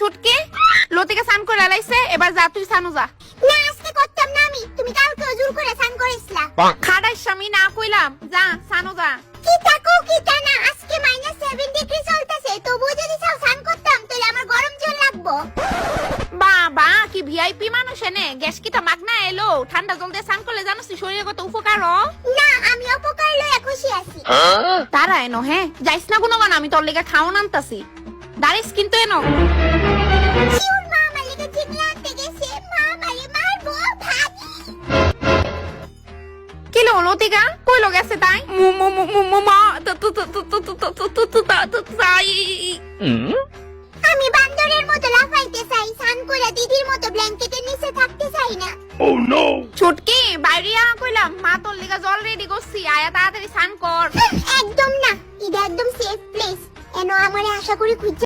ছুটকি লতিকা স্নান করে লাইছে, এবার যা তুই স্নানু যা। না আজকে করতাম না আমি, তুমি কালকে জোর করে স্নান করেছিলা। খাড়াই স্বামী না কইলাম, যা স্নানু যা। কি থাকো কি তা না, আজকে -7 ডিগ্রি চলতেছে, তবুও যদি চাও স্নান করতাম তাহলে আমার গরম জল লাগবো। বাবা কি ভিআইপি মানুষ এনে, গ্যাস কিটা মাগনা এলো, ঠান্ডা জল দিয়ে স্নান করলে জানোস শরীরে কত উপকার। না আমি অপকার লয়ে খুশি আছি। তারা এনো, হ্যাঁ যাইস না গুণগান, আমি তোর লেগে খাওয়ান আনতাছি, দাঁড়িস কিন্তু এনো। শিউর মা আমার লেগে চিংড়ি আনতে গেছে, মা আমারে মারবো ভাবি। কি লো লতিকা কইলো গেছে তাই? আমি বান্দরের মতো লাফাইতে চাই, স্নান করে দিদির মতো ব্ল্যাঙ্কেটের নিচে থাকতে চাই না। ছুটকি বাইরিয়া কইলাম, মা তোর লেগে জল রেডি করছি, আয়া তাড়াতাড়ি স্নান কর। একদম না, এটা একদম সেফ প্লেস, এনো আমারে আশা করি খুঁজে